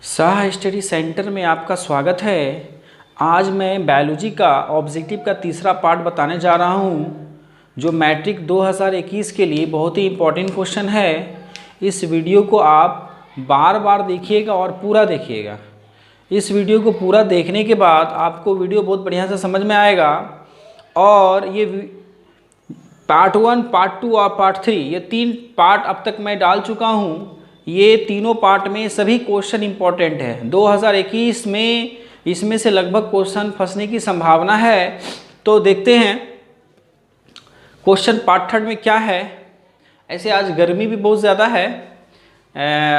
Saha study centre में आपका स्वागत है। आज मैं बायोलॉजी का ऑब्जेक्टिव का तीसरा पार्ट बताने जा रहा हूं, जो मैट्रिक 2021 के लिए बहुत ही इम्पोर्टेंट क्वेश्चन है। इस वीडियो को आप बार बार देखिएगा और पूरा देखिएगा। इस वीडियो को पूरा देखने के बाद आपको वीडियो बहुत बढ़िया से समझ में आएगा और ये पार्ट 1, पार्ट 2 और पार्ट 3 ये 3 पार्ट अब तक मैं डाल चुका हूँ। ये तीनों पार्ट में सभी क्वेश्चन इंपॉर्टेंट है। 2021 में इसमें से लगभग क्वेश्चन फंसने की संभावना है। तो देखते हैं क्वेश्चन पार्ट 3 में क्या है। ऐसे आज गर्मी भी बहुत ज़्यादा है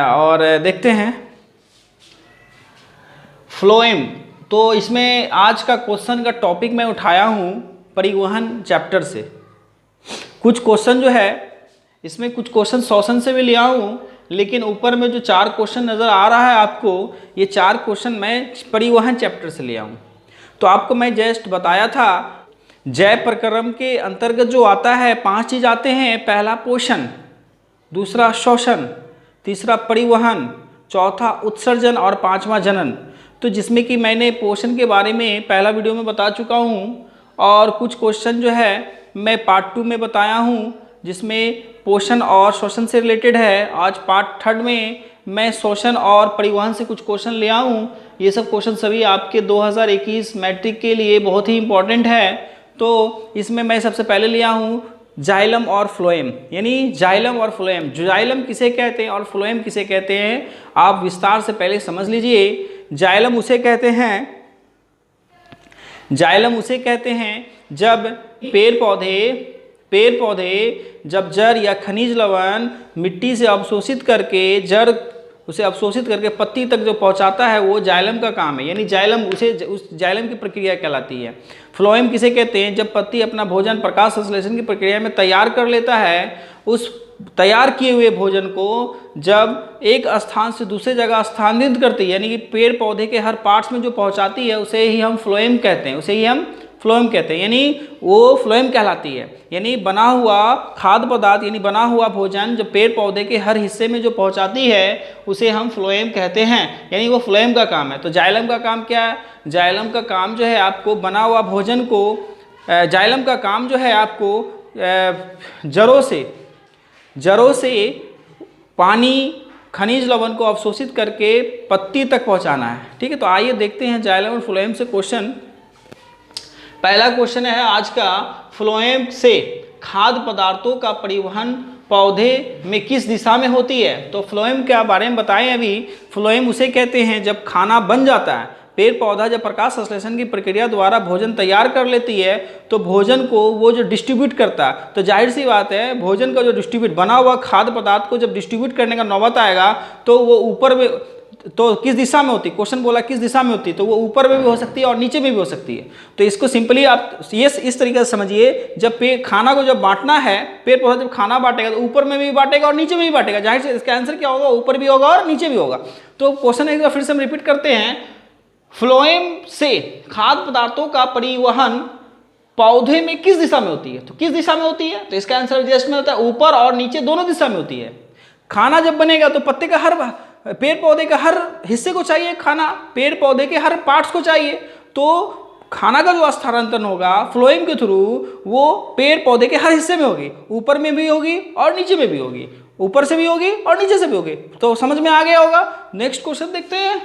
और देखते हैं फ्लोएम। तो इसमें आज का क्वेश्चन का टॉपिक मैं उठाया हूँ परिवहन चैप्टर से। कुछ क्वेश्चन जो है इसमें कुछ क्वेश्चन शोषण से भी लिया हूँ, लेकिन ऊपर में जो 4 क्वेश्चन नज़र आ रहा है आपको, ये 4 क्वेश्चन मैं परिवहन चैप्टर से लिया हूँ। तो आपको मैं जस्ट बताया था जय प्रक्रम के अंतर्गत जो आता है 5 चीज़ आते हैं। पहला पोषण, दूसरा शोषण, तीसरा परिवहन, चौथा उत्सर्जन और 5वां जनन। तो जिसमें कि मैंने पोषण के बारे में पहला वीडियो में बता चुका हूँ और कुछ क्वेश्चन जो है मैं पार्ट 2 में बताया हूँ, जिसमें पोषण और शोषण से रिलेटेड है। आज पार्ट 3 में मैं शोषण और परिवहन से कुछ क्वेश्चन ले आऊँ। ये सब क्वेश्चन सभी आपके 2021 मैट्रिक के लिए बहुत ही इम्पोर्टेंट है। तो इसमें मैं सबसे पहले लिया हूँ जाइलम और फ्लोएम, यानी जाइलम और फ्लोएम। जाइलम किसे कहते हैं और फ्लोएम किसे कहते हैं, आप विस्तार से पहले समझ लीजिए। जाइलम उसे कहते हैं जब पेड़ पौधे जब जड़ या खनिज लवण मिट्टी से अवशोषित करके जड़ उसे अवशोषित करके पत्ती तक जो पहुंचाता है, वो जाइलम का काम है। यानी जाइलम उस जाइलम की प्रक्रिया कहलाती है। फ्लोएम किसे कहते हैं, जब पत्ती अपना भोजन प्रकाश संश्लेषण की प्रक्रिया में तैयार कर लेता है। उस तैयार किए हुए भोजन को जब एक स्थान से दूसरे जगह स्थानांतरित करती है, यानी कि पेड़ पौधे के हर पार्ट्स में जो पहुंचाती है, उसे ही हम फ्लोएम कहते हैं। यानी वो फ्लोएम कहलाती है। यानी बना हुआ खाद्य पदार्थ, यानी बना हुआ भोजन जब पेड़ पौधे के हर हिस्से में जो पहुंचाती है, उसे हम फ्लोएम कहते हैं। यानी वो फ्लोएम का काम है। तो जाइलम का काम क्या है, जाइलम का काम जो है आपको बना हुआ भोजन को, जाइलम का काम जो है आपको जड़ों से पानी खनिज लवण को अवशोषित करके पत्ती तक पहुंचाना है। ठीक है, तो आइए देखते हैं जाइलम और फ्लोएम से क्वेश्चन। पहला क्वेश्चन है आज का, फ्लोएम से खाद्य पदार्थों का परिवहन पौधे में किस दिशा में होती है। तो फ्लोएम के बारे में बताएं अभी। फ्लोएम उसे कहते हैं जब खाना बन जाता है, पेड़ पौधा जब प्रकाश संश्लेषण की प्रक्रिया द्वारा भोजन तैयार कर लेती है, तो भोजन को वो जो डिस्ट्रीब्यूट करता है। तो जाहिर सी बात है, भोजन का जो डिस्ट्रीब्यूट बना हुआ खाद्य पदार्थ को जब डिस्ट्रीब्यूट करने का नौबत आएगा, तो वो ऊपर में, तो किस दिशा में होती है, क्वेश्चन बोला किस दिशा में होती है, तो वो ऊपर में भी हो सकती है और नीचे में भी हो सकती है। तो इसको सिंपली आप ये इस तरीके से समझिए, जब खाना को जब बांटना है, पेड़ पौधा जब खाना बांटेगा तो ऊपर में भी बांटेगा और नीचे में भी बांटेगा। जाहिर से इसका आंसर क्या होगा, ऊपर भी होगा और नीचे भी होगा। तो क्वेश्चन एक बार फिर से हम रिपीट करते हैं, फ्लोएम से खाद्य पदार्थों का परिवहन पौधे में किस दिशा में होती है। तो किस दिशा में होती है, तो इसका आंसर जस्ट में होता है ऊपर और नीचे दोनों दिशा में होती है। खाना जब बनेगा तो पत्ते का पेड़ पौधे का हर हिस्से को चाहिए खाना, पेड़ पौधे के हर पार्ट्स को चाहिए। तो खाना का जो स्थानांतरण होगा फ्लोएम के थ्रू, वो पेड़ पौधे के हर हिस्से में होगी, ऊपर में भी होगी और नीचे में भी होगी, ऊपर से भी होगी और नीचे से भी होगी। तो समझ में आ गया होगा। नेक्स्ट क्वेश्चन देखते हैं,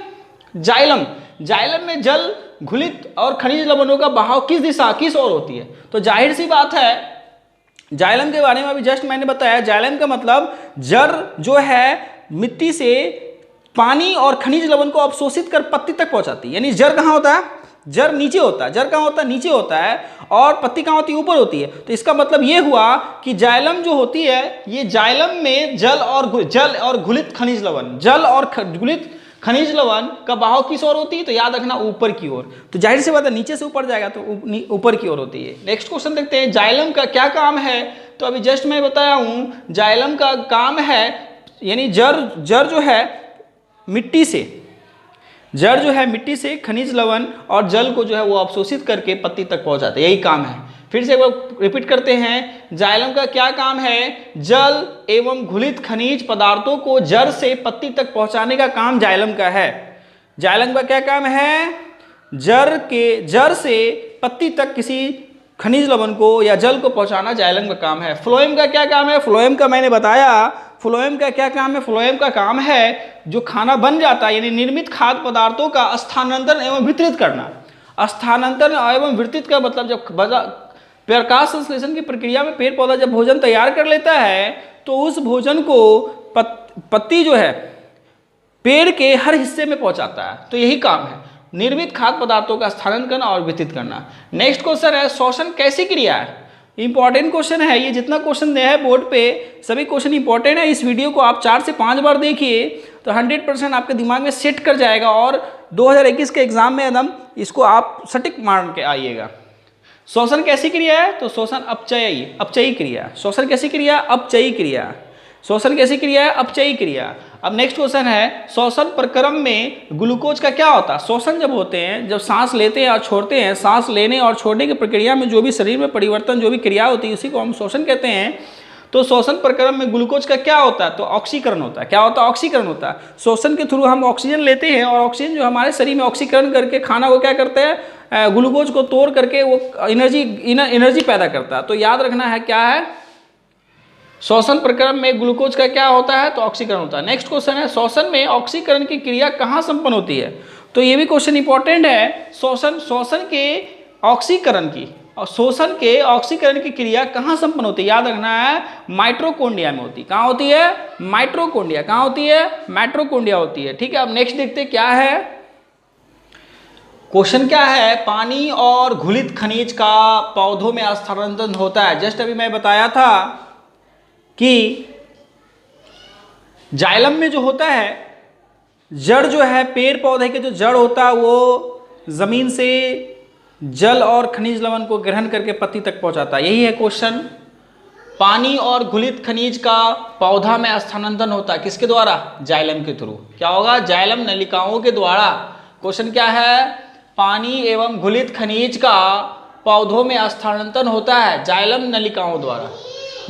जाइलम में जल घुलित और खनिज लवणों का बहाव किस ओर होती है। तो जाहिर सी बात है, जाइलम के बारे में अभी जस्ट मैंने बताया। जाइलम का मतलब जड़ जो है मिट्टी से पानी और खनिज लवण को अवशोषित कर पत्ती तक पहुंचाती है। यानी जड़ कहाँ होता है, जड़ नीचे होता है। जड़ कहाँ होता है, नीचे होता है, और पत्ती कहाँ होती है, ऊपर होती है। तो इसका मतलब ये हुआ कि जाइलम जो होती है, ये जाइलम में जल और घुलित खनिज लवण का बहाव किस ओर होती है, तो याद रखना ऊपर की ओर। तो जाहिर सी बात है, नीचे से ऊपर जाएगा तो ऊपर की ओर होती है। नेक्स्ट क्वेश्चन देखते हैं, जाइलम का क्या काम है। तो अभी जस्ट मैं बताया हूँ, जाइलम का काम है, यानी जड़ जो है मिट्टी से खनिज लवण और जल को जो है वो अवशोषित करके पत्ती तक पहुंचाते हैं, यही काम है। फिर से एक बार रिपीट करते हैं, जाइलम का क्या काम है, जल एवं घुलित खनिज पदार्थों को जड़ से पत्ती तक पहुंचाने का काम जाइलम का है। जाइलम का क्या काम है? जड़ से पत्ती तक किसी खनिज लवण को या जल को पहुंचाना जाइलम का काम है। फ्लोएम का क्या काम है? फ्लोएम का मैंने बताया, फ्लोएम का क्या काम है? फ्लोएम का काम है जो खाना बन जाता है यानी निर्मित खाद्य पदार्थों का स्थानांतरण एवं वितरित करना। स्थानांतरण एवं वितरित का मतलब जब प्रकाश संश्लेषण की प्रक्रिया में पेड़ पौधा जब भोजन तैयार कर लेता है तो उस भोजन को पत्ती जो है पेड़ के हर हिस्से में पहुंचाता है। तो यही काम है, निर्मित खाद्य पदार्थों का स्थानांतरण करना और वितरित करना। नेक्स्ट क्वेश्चन है श्वसन कैसी क्रिया है? इंपॉर्टेंट क्वेश्चन है ये, जितना क्वेश्चन दिया है बोर्ड पे सभी क्वेश्चन इंपॉर्टेंट है। इस वीडियो को आप 4 से 5 बार देखिए तो 100% आपके दिमाग में सेट कर जाएगा और 2021 के एग्जाम में एकदम इसको आप सटीक मान के आइएगा। श्वसन कैसी क्रिया है? तो श्वसन अपचयी क्रिया। श्वसन कैसी क्रिया? अपचयी क्रिया। श्वसन कैसी क्रिया है? अपचयी क्रिया। अब नेक्स्ट क्वेश्चन है श्वसन प्रक्रम में ग्लूकोज का क्या होता है? श्वसन जब होते हैं, जब सांस लेते हैं और छोड़ते हैं, सांस लेने और छोड़ने की प्रक्रिया में जो भी शरीर में परिवर्तन, जो भी क्रिया होती है उसी को हम श्वसन कहते हैं। तो श्वसन प्रक्रम में ग्लूकोज का क्या होता है? तो ऑक्सीकरण होता है। क्या होता है? ऑक्सीकरण होता है। श्वसन के थ्रू हम ऑक्सीजन लेते हैं और ऑक्सीजन जो हमारे शरीर में ऑक्सीकरण करके खाना को क्या करते हैं? ग्लूकोज को तोड़ करके वो एनर्जी पैदा करता है। तो याद रखना है क्या है? श्वसन प्रक्रम में ग्लूकोज का क्या होता है? तो ऑक्सीकरण होता है। नेक्स्ट क्वेश्चन है श्वसन में ऑक्सीकरण की क्रिया कहाँ संपन्न होती है? तो ये भी क्वेश्चन इंपॉर्टेंट है। श्वसन के ऑक्सीकरण की क्रिया कहाँ संपन्न होती है? याद रखना है माइटोकॉन्ड्रिया में होती है। कहाँ होती है? माइटोकॉन्ड्रिया। कहाँ होती है? माइटोकॉन्ड्रिया होती है। ठीक है, अब नेक्स्ट देखते क्या है क्वेश्चन। क्या है? पानी और घुलित खनिज का पौधों में स्थानांतरण होता है। जस्ट अभी मैं बताया था कि जाइलम में जो होता है, जड़ जो है पेड़ पौधे के जो जड़ होता है वो जमीन से जल और खनिज लवण को ग्रहण करके पत्ती तक पहुंचाता है। यही है क्वेश्चन। पानी और घुलित खनिज का पौधा में स्थानांतरण होता है किसके द्वारा? जाइलम के थ्रू। क्या होगा? जाइलम नलिकाओं के द्वारा। क्वेश्चन क्या है? पानी एवं घुलित खनिज का पौधों में स्थानांतरण होता है जाइलम नलिकाओं द्वारा।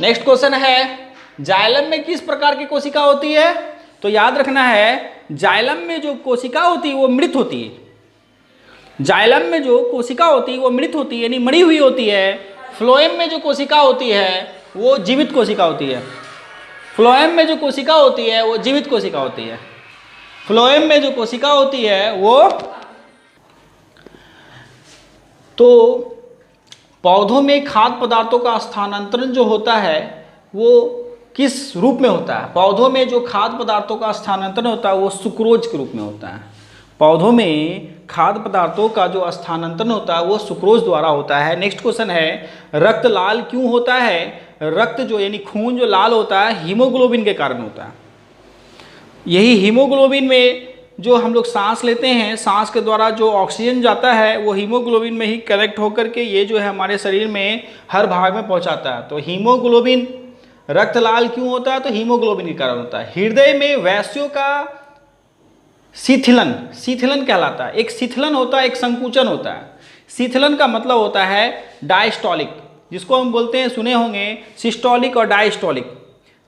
नेक्स्ट क्वेश्चन है जाइलम में किस प्रकार की कोशिका होती है? तो याद रखना है जाइलम में जो कोशिका होती है वो मृत होती है। जाइलम में जो कोशिका होती है वो मृत होती है यानी मरी हुई होती है। फ्लोएम में जो कोशिका होती है वो जीवित कोशिका होती है। फ्लोएम में जो कोशिका होती है वो जीवित कोशिका होती है। फ्लोएम में जो कोशिका होती है वो, तो पौधों में खाद्य पदार्थों का स्थानांतरण जो होता है वो किस रूप में होता है? पौधों में जो खाद्य पदार्थों का स्थानांतरण होता है वो सुक्रोज के रूप में होता है। पौधों में खाद्य पदार्थों का जो स्थानांतरण होता है वो सुक्रोज द्वारा होता है। नेक्स्ट क्वेश्चन है रक्त लाल क्यों होता है? रक्त जो यानी खून जो लाल होता है हीमोग्लोबिन के कारण होता है। यही हीमोग्लोबिन में जो हम लोग सांस लेते हैं, सांस के द्वारा जो ऑक्सीजन जाता है वो हीमोग्लोबिन में ही कलेक्ट होकर के ये जो है हमारे शरीर में हर भाग में पहुंचाता है। तो हीमोग्लोबिन, रक्त लाल क्यों होता है? तो हीमोग्लोबिन के कारण होता है। हृदय में वैस्यों का शिथिलन कहलाता है। एक शिथिलन होता है, एक संकुचन होता है। शिथिलन का मतलब होता है डायस्टोलिक, जिसको हम बोलते हैं, सुने होंगे, सिस्टोलिक और डायस्टोलिक।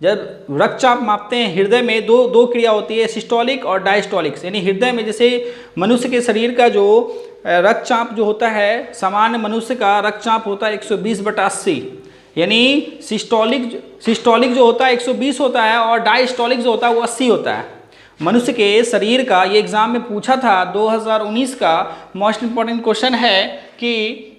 जब रक्तचाप मापते हैं हृदय में दो क्रिया होती है, सिस्टोलिक और डायस्टोलिक। यानी हृदय में जैसे मनुष्य के शरीर का जो रक्तचाप जो होता है, सामान्य मनुष्य का रक्तचाप होता है 120/80, यानी सिस्टोलिक जो होता है 120 होता है और डायस्टोलिक जो होता है वो 80 होता है। मनुष्य के शरीर का, ये एग्जाम में पूछा था 2019 का मोस्ट इंपॉर्टेंट क्वेश्चन है कि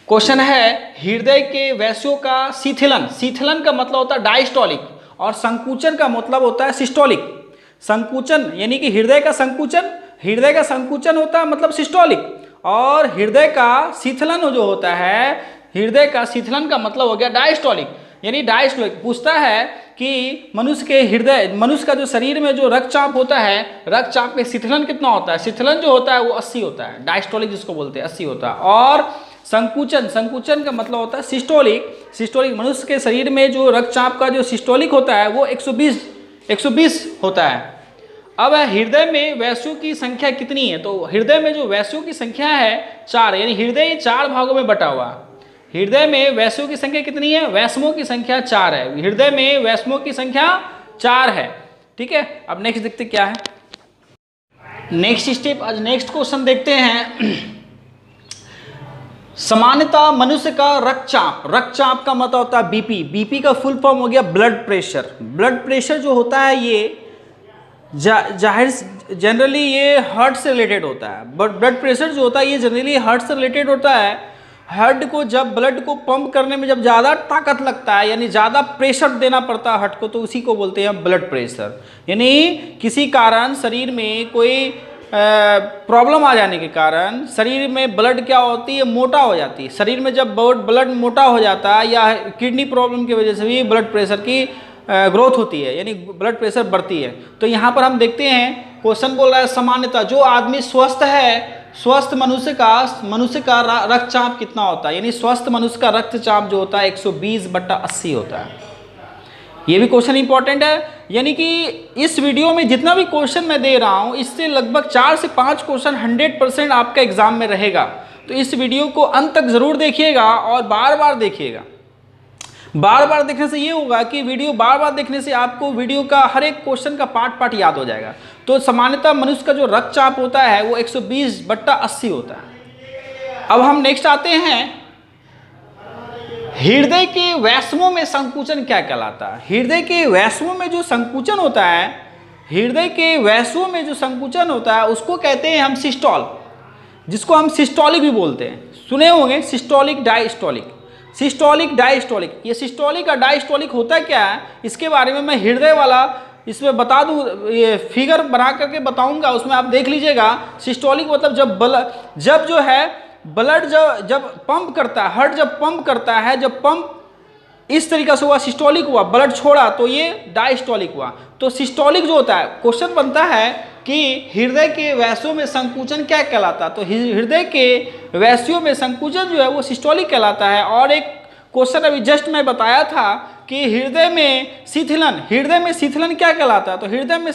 क्वेश्चन है हृदय के वैस्यों का शिथिलन का मतलब होता है डायस्टोलिक और संकुचन का मतलब होता है सिस्टोलिक। संकुचन यानी कि हृदय का संकुचन होता है मतलब सिस्टोलिक, और हृदय का शिथिलन जो होता है, हृदय का शिथिलन का मतलब हो गया डायस्टोलिक। यानी डायस्टोलिक पूछता है कि मनुष्य का जो शरीर में जो रक्तचाप होता है, रक्तचाप में शिथिलन कितना होता है? शिथिलन जो होता है वो 80 होता है, डायस्टोलिक जिसको बोलते हैं 80 होता है। और संकुचन का मतलब होता है सिस्टोलिक मनुष्य के शरीर में जो रक्तचाप का जो सिस्टोलिक होता है वो 120 होता है। अब हृदय में वैस्यों की संख्या कितनी है? तो हृदय में जो वैस्यों की संख्या है 4, यानी हृदय 4 भागों में बटा हुआ। हृदय में वैस्यों की संख्या कितनी है? वैष्मों की संख्या 4 है। हृदय में वैष्मों की संख्या 4 है। ठीक है, अब नेक्स्ट देखते क्या है। नेक्स्ट स्टेप, आज नेक्स्ट क्वेश्चन देखते हैं। सामान्यतः मनुष्य का रक्तचाप, रक्तचाप का मतलब होता है बीपी, बीपी का फुल फॉर्म हो गया ब्लड प्रेशर। ब्लड प्रेशर जो होता है ये जाहिर जनरली ये हार्ट से रिलेटेड होता है। बट ब्लड प्रेशर जो होता है ये जनरली हार्ट से रिलेटेड होता है। हार्ट को जब ब्लड को पंप करने में जब ज़्यादा ताकत लगता है, यानी ज़्यादा प्रेशर देना पड़ता है हार्ट को, तो उसी को बोलते हैं ब्लड प्रेशर। यानी किसी कारण शरीर में कोई प्रॉब्लम आ जाने के कारण शरीर में ब्लड क्या होती है, मोटा हो जाती है। शरीर में जब ब्लड मोटा हो जाता है या किडनी प्रॉब्लम की वजह से भी ब्लड प्रेशर की ग्रोथ होती है, यानी ब्लड प्रेशर बढ़ती है। तो यहाँ पर हम देखते हैं क्वेश्चन बोल रहा है सामान्यतः जो आदमी स्वस्थ है, स्वस्थ मनुष्य का रक्तचाप कितना होता है, यानी स्वस्थ मनुष्य का रक्तचाप जो होता है 120/80 होता है। ये भी क्वेश्चन इंपॉर्टेंट है, यानी कि इस वीडियो में जितना भी क्वेश्चन मैं दे रहा हूँ इससे लगभग 4 से 5 क्वेश्चन 100% आपका एग्जाम में रहेगा। तो इस वीडियो को अंत तक जरूर देखिएगा और बार बार देखिएगा। बार बार देखने से ये होगा कि वीडियो बार बार देखने से आपको वीडियो का हर एक क्वेश्चन का पार्ट याद हो जाएगा। तो सामान्यतः मनुष्य का जो रक्तचाप होता है वो 120/80 होता है। अब हम नेक्स्ट आते हैं, हृदय के वैष्णों में संकुचन क्या कहलाता है। हृदय के वैष्णों में जो संकुचन होता है, हृदय के वैष्णों में जो संकुचन होता है उसको कहते हैं हम सिस्टोल, जिसको हम सिस्टोलिक भी बोलते हैं। सुने होंगे सिस्टोलिक डायस्टोलिक, सिस्टोलिक डायस्टोलिक। ये सिस्टोलिक और डायस्टोलिक होता क्या है इसके बारे में मैं हृदय वाला इसमें बता दूं, ये फिगर बना करके बताऊंगा, उसमें आप देख लीजिएगा। सिस्टोलिक मतलब जब जो है ब्लड जब पंप करता है, हार्ट जब पंप करता है, जब पंप इस तरीके से हुआ सिस्टोलिक हुआ, ब्लड छोड़ा तो ये डायस्टोलिक हुआ। तो सिस्टोलिक जो होता है, क्वेश्चन बनता है कि हृदय के वैष्णों में संकुचन क्या कहलाता है। तो हृदय के वैष्णों में संकुचन जो है वो सिस्टोलिक कहलाता है। और एक क्वेश्चन अभी जस्ट मैं बताया था कि हृदय में शिथिलन, हृदय में शिथिलन क्या कहलाता है। तो हृदय में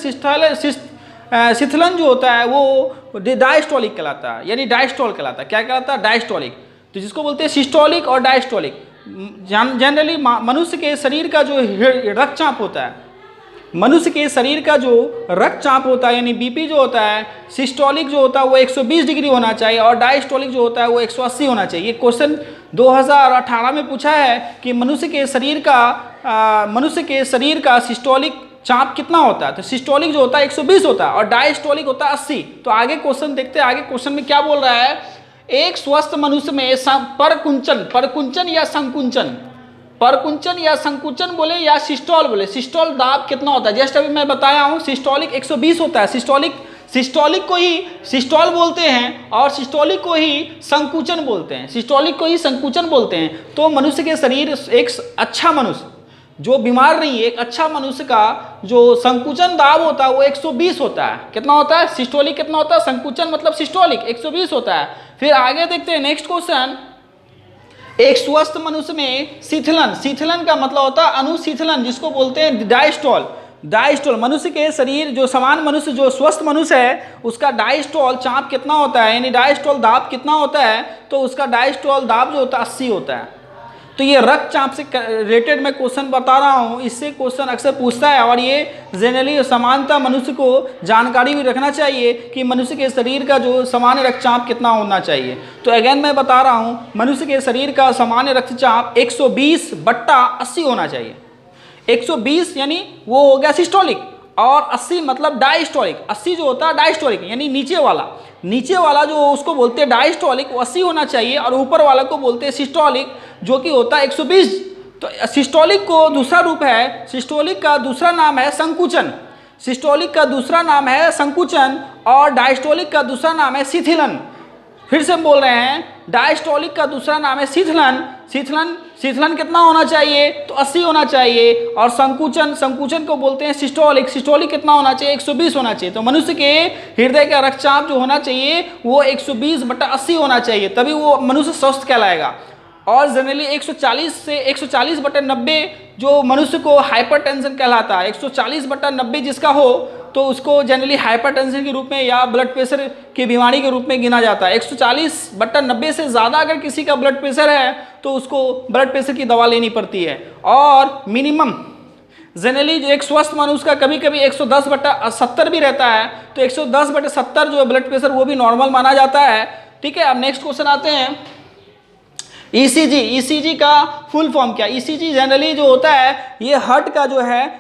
शिथिलन जो होता है वो डायस्टोलिक कहलाता है, यानी डायस्टोल कहलाता है। क्या कहलाता है, डायस्टोलिक। तो जिसको बोलते हैं सिस्टोलिक और डायस्टोलिक। जनरली मनुष्य के शरीर का जो रक्तचाप होता है, मनुष्य के शरीर का जो रक्तचाप होता है यानी बीपी जो होता है, सिस्टोलिक जो होता है वो 120 डिग्री होना चाहिए और डायस्टोलिक जो होता है वो 180 होना चाहिए। ये क्वेश्चन 2018 में पूछा है कि मनुष्य के शरीर का सिस्टोलिक चाप कितना होता है। तो सिस्टोलिक जो होता है 120 होता है और डायस्टोलिक होता है 80। तो आगे क्वेश्चन देखते हैं, आगे क्वेश्चन में क्या बोल रहा है। एक स्वस्थ मनुष्य में परकुंचन या संकुचन, परकुंचन या संकुचन बोले या सिस्टोल बोले, सिस्टोल दाब कितना होता है। जस्ट अभी मैं बताया हूँ सिस्टोलिक 120 होता है। सिस्टोलिक को ही सिस्टोल बोलते हैं और सिस्टोलिक को ही संकुचन बोलते हैं, सिस्टोलिक को ही संकुचन बोलते हैं। तो मनुष्य के शरीर, एक अच्छा मनुष्य जो बीमार नहीं है, एक अच्छा मनुष्य का जो संकुचन दाब होता है वो 120 होता है। कितना होता है, सिस्टोलिक कितना होता है, संकुचन मतलब सिस्टोलिक 120 होता है। फिर आगे देखते हैं नेक्स्ट क्वेश्चन। एक स्वस्थ मनुष्य में शिथिलन का मतलब होता है अनुशीथलन, जिसको बोलते हैं डायस्टोल। मनुष्य के शरीर जो समान मनुष्य जो स्वस्थ मनुष्य है उसका डायस्टोल चाप कितना होता है, यानी डायस्टोल दाब कितना होता है। तो उसका डायस्टोल दाब जो होता है 80 होता है। तो ये रक्तचाप से रिलेटेड मैं क्वेश्चन बता रहा हूँ, इससे क्वेश्चन अक्सर पूछता है और ये जनरली समानता मनुष्य को जानकारी भी रखना चाहिए कि मनुष्य के शरीर का जो सामान्य रक्तचाप कितना होना चाहिए। तो अगेन मैं बता रहा हूँ, मनुष्य के शरीर का सामान्य रक्तचाप 120/80 होना चाहिए। 120 यानी वो हो गया सिस्टोलिक और 80 मतलब डायस्टोलिक। 80 जो होता है डायस्टोलिक यानी नीचे वाला जो उसको बोलते हैं डायस्टोलिक, वो 80 होना चाहिए और ऊपर वाला को बोलते हैं सिस्टोलिक जो कि होता है 120। तो सिस्टोलिक को दूसरा रूप है, सिस्टोलिक का दूसरा नाम है संकुचन, सिस्टोलिक का दूसरा नाम है संकुचन और डायस्टोलिक का दूसरा नाम है शिथिलन। फिर से हम बोल रहे हैं, डायस्टोलिक का दूसरा नाम है शिथिलन कितना होना चाहिए, तो 80 होना चाहिए। और संकुचन को बोलते हैं सिस्टोलिक कितना होना चाहिए, 120 होना चाहिए। तो मनुष्य के हृदय का रक्तचाप जो होना चाहिए वो 120/80 होना चाहिए, तभी वो मनुष्य स्वस्थ कहलाएगा। और जनरली 140 से 140/90 जो मनुष्य को हाइपरटेंशन कहलाता है, 140/90 जिसका हो तो उसको जनरली हाइपरटेंशन के रूप में या ब्लड प्रेशर की बीमारी के रूप में गिना जाता है। 140/90 से ज़्यादा अगर किसी का ब्लड प्रेशर है तो उसको ब्लड प्रेशर की दवा लेनी पड़ती है। और मिनिमम जनरली जो एक स्वस्थ मनुष्य का कभी कभी 110/70 भी रहता है, तो 110/70 जो ब्लड प्रेशर वो भी नॉर्मल माना जाता है। ठीक है, अब नेक्स्ट क्वेश्चन आते हैं ईसीजी। ईसीजी का फुल फॉर्म क्या? ईसीजी जनरली जो होता है ये हार्ट का जो है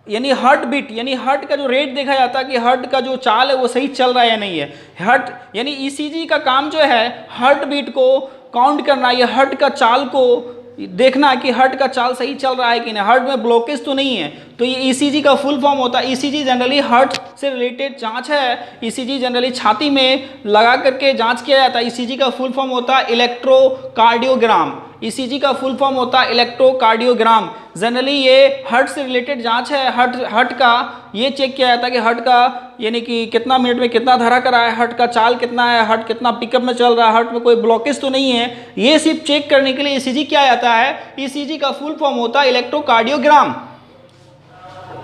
यानी हार्ट बीट यानी हार्ट का जो रेट देखा जाता है कि हार्ट का जो चाल है वो सही चल रहा है या नहीं है। हार्ट यानी ईसीजी का काम जो है हार्ट बीट को काउंट करना, ये हार्ट का चाल को देखना कि हार्ट का चाल सही चल रहा है कि नहीं, हार्ट में ब्लॉकेज तो नहीं है। तो ये ईसीजी का फुल फॉर्म होता है। ईसीजी जनरली हार्ट से रिलेटेड जांच है। ईसीजी जनरली छाती में लगा करके जांच किया जाता है। ईसीजी का फुल फॉर्म होता है इलेक्ट्रोकार्डियोग्राम। ईसीजी का फुल फॉर्म होता है इलेक्ट्रोकार्डियोग्राम। जनरली ये हार्ट से रिलेटेड जांच है। हार्ट का ये चेक किया जाता है कि हार्ट का यानी कि कितना मिनट में कितना धड़क रहा है, हार्ट का चाल कितना है, हार्ट कितना पिकअप में चल रहा है, हार्ट में कोई ब्लॉकेज तो नहीं है। ये सिर्फ चेक करने के लिए ईसीजी किया जाता है। ईसीजी का फुल फॉर्म होता है इलेक्ट्रोकार्डियोग्राम।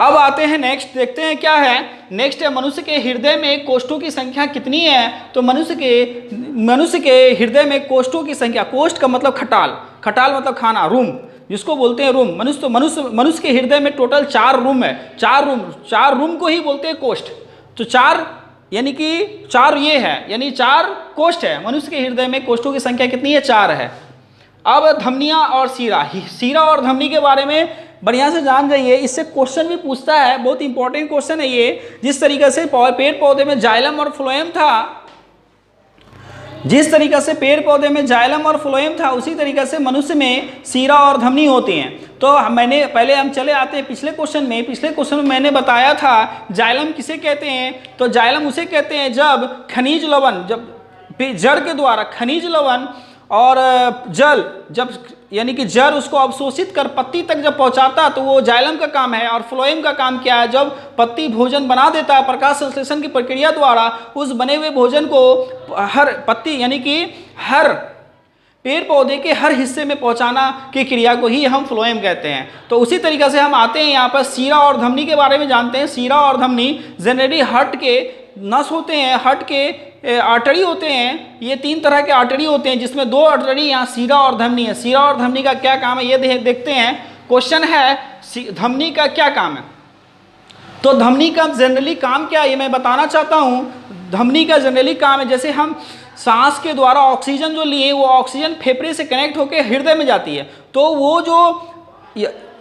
अब आते हैं नेक्स्ट, देखते हैं क्या है। नेक्स्ट है मनुष्य के हृदय में कोष्ठों की संख्या कितनी है? तो मनुष्य के हृदय में कोष्ठों की संख्या, कोष्ठ का मतलब खटाल, खटाल मतलब खाना, रूम जिसको बोलते हैं रूम। मनुष्य के हृदय में टोटल 4 रूम है। 4 रूम को ही बोलते हैं कोष्ठ। तो 4 यानी कि 4 ये है यानी 4 कोष्ठ है। मनुष्य के हृदय में कोष्ठों की संख्या कितनी है? 4 है। अब धमनियां और सीरा और धमनी के बारे में बढ़िया से जान जाइए, इससे क्वेश्चन भी पूछता है, बहुत इंपॉर्टेंट क्वेश्चन है ये। जिस तरीके से पेड़ पौधे में जाइलम और फ्लोएम था, जिस तरीके से पेड़ पौधे में जाइलम और फ्लोएम था, उसी तरीके से मनुष्य में सीरा और धमनी होती हैं। तो हम चले आते हैं पिछले क्वेश्चन में। पिछले क्वेश्चन में मैंने बताया था जाइलम किसे कहते हैं। तो जाइलम उसे कहते हैं जब खनिज लवण, जब जड़ के द्वारा खनिज लवण और जल, जब यानी कि जड़ उसको अवशोषित कर पत्ती तक जब पहुंचाता तो वो जाइलम का काम है। और फ्लोएम का काम क्या है? जब पत्ती भोजन बना देता है प्रकाश संश्लेषण की प्रक्रिया द्वारा, उस बने हुए भोजन को हर पत्ती यानी कि हर पेड़ पौधे के हर हिस्से में पहुंचाना की क्रिया को ही हम फ्लोएम कहते हैं। तो उसी तरीके से हम आते हैं यहाँ पर सीरा और धमनी के बारे में जानते हैं। सीरा और धमनी जनरली हार्ट के नस होते हैं, हार्ट के आर्टरी होते हैं। ये 3 तरह के आर्टरी होते हैं जिसमें 2 आर्टरी यहाँ सीरा और धमनी है। सीरा और धमनी का क्या काम है ये देखते हैं। क्वेश्चन है धमनी का क्या काम है? तो धमनी का जनरली काम क्या है ये मैं बताना चाहता हूँ। धमनी का जनरली काम है, जैसे हम सांस के द्वारा ऑक्सीजन जो लिए वो ऑक्सीजन फेफड़े से कनेक्ट होकर हृदय में जाती है। तो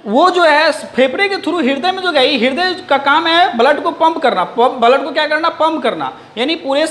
वो जो है फेफड़े के थ्रू हृदय में जो गई, हृदय का काम है ब्लड को पंप करना। ब्लड को क्या करना? पंप करना। यानी पूरे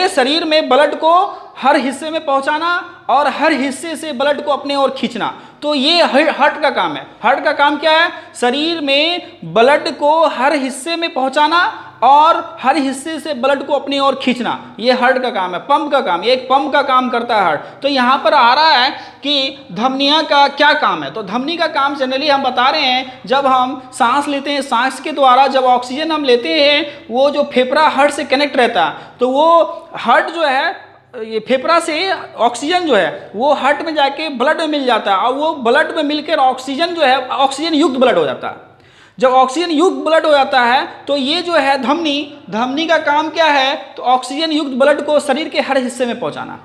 शरीर में ब्लड को हर हिस्से में पहुंचाना और हर हिस्से से ब्लड को अपने ओर खींचना। तो ये हार्ट का काम है। हार्ट का काम क्या है? शरीर में ब्लड को हर हिस्से में पहुंचाना और हर हिस्से से ब्लड को अपनी ओर खींचना। ये हार्ट का काम है, पंप का काम। ये एक पंप का काम करता है हार्ट। तो यहाँ पर आ रहा है कि धमनियाँ का क्या काम है। तो धमनी का काम जनरली हम बता रहे हैं, जब हम सांस लेते हैं, सांस के द्वारा जब ऑक्सीजन हम लेते हैं, वो जो फेफड़ा हार्ट से कनेक्ट रहता है, तो वो हार्ट जो है ये फेफड़ा से ऑक्सीजन जो है वो हार्ट में जाके ब्लड में मिल जाता है और वो ब्लड में मिलकर ऑक्सीजन जो है ऑक्सीजन युक्त ब्लड हो जाता है। जब ऑक्सीजन युक्त ब्लड हो जाता है तो ये जो है धमनी का काम क्या है? तो ऑक्सीजन युक्त ब्लड को शरीर के हर हिस्से में पहुंचाना।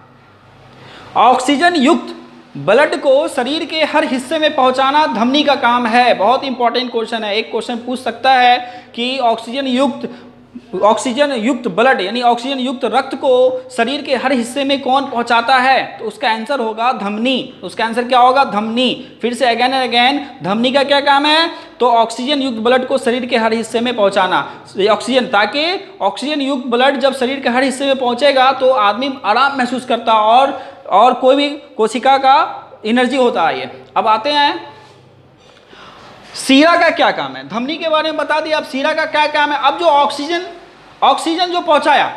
ऑक्सीजन युक्त ब्लड को शरीर के हर हिस्से में पहुंचाना धमनी का काम है। बहुत इंपॉर्टेंट क्वेश्चन है। एक क्वेश्चन पूछ सकता है कि ऑक्सीजन युक्त ब्लड यानी ऑक्सीजन युक्त रक्त को शरीर के हर हिस्से में कौन पहुंचाता है? तो उसका आंसर होगा धमनी। उसका आंसर क्या होगा? धमनी। फिर से अगेन एंड अगेन, धमनी का क्या काम है? तो ऑक्सीजन युक्त ब्लड को शरीर के हर हिस्से में पहुंचाना। ऑक्सीजन, ताकि ऑक्सीजन युक्त ब्लड जब शरीर के हर हिस्से में पहुंचेगा तो आदमी आराम महसूस करता और कोई भी कोशिका का एनर्जी होता है। ये अब आते हैं सीरा का क्या काम है। धमनी के बारे में बता दिया, अब सीरा का क्या काम है। अब जो ऑक्सीजन जो पहुंचाया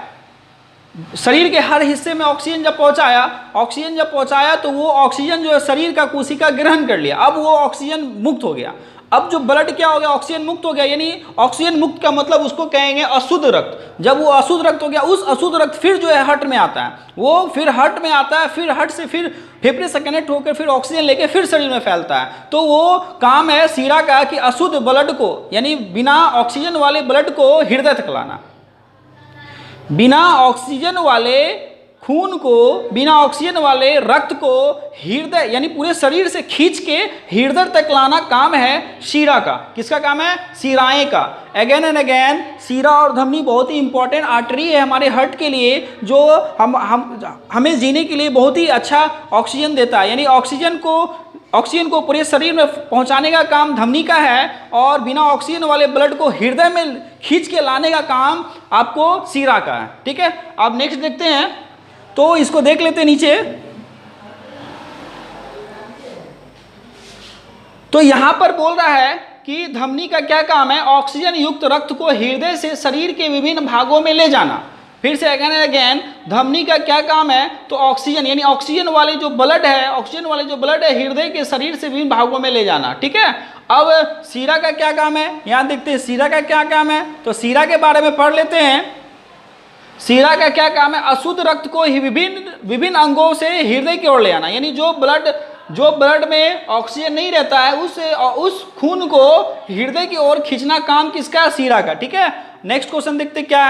शरीर के हर हिस्से में, ऑक्सीजन जब पहुंचाया तो वो ऑक्सीजन जो है शरीर का कोशिका ग्रहण कर लिया। अब वो ऑक्सीजन मुक्त हो गया। अब जो ब्लड क्या हो गया? ऑक्सीजन मुक्त हो गया। यानी ऑक्सीजन मुक्त का मतलब उसको कहेंगे अशुद्ध रक्त। जब वो अशुद्ध रक्त हो गया, उस अशुद्ध रक्त फिर जो है हार्ट में आता है। वो फिर हार्ट में आता है, फिर हार्ट से फिर फेफड़े से कनेक्ट होकर फिर ऑक्सीजन लेके फिर शरीर में फैलता है। तो वो काम है सीरा का कि अशुद्ध ब्लड को यानी बिना ऑक्सीजन वाले ब्लड को हृदय तक लाना। बिना ऑक्सीजन वाले खून को, बिना ऑक्सीजन वाले रक्त को हृदय यानी पूरे शरीर से खींच के हृदय तक लाना काम है शिरा का। किसका काम है? शिराएं का। अगेन एंड अगेन शिरा और धमनी बहुत ही इंपॉर्टेंट आर्टरी है हमारे हार्ट के लिए, जो हमें जीने के लिए बहुत ही अच्छा ऑक्सीजन देता है। यानी ऑक्सीजन को पूरे शरीर में पहुंचाने का काम धमनी का है, और बिना ऑक्सीजन वाले ब्लड को हृदय में खींच के लाने का काम आपको शिरा का है। ठीक है, अब नेक्स्ट देखते हैं, तो इसको देख लेते हैं नीचे। तो यहां पर बोल रहा है कि धमनी का क्या काम है? ऑक्सीजन युक्त रक्त को हृदय से शरीर के विभिन्न भागों में ले जाना। फिर से अगेन एंड अगेन, धमनी का क्या काम है? तो ऑक्सीजन यानी ऑक्सीजन वाले जो ब्लड है हृदय के शरीर से विभिन्न भागों में ले जाना। ठीक है, अब शिरा का क्या काम है? यहां देखते हैं शिरा का क्या काम है। तो शिरा के बारे में पढ़ लेते हैं। शिरा का क्या काम है? अशुद्ध रक्त को विभिन्न अंगों से हृदय की ओर ले आना। यानी जो ब्लड में ऑक्सीजन नहीं रहता है उस खून को हृदय की ओर खींचना काम किसका? शिरा का। ठीक है, नेक्स्ट क्वेश्चन देखते क्या है।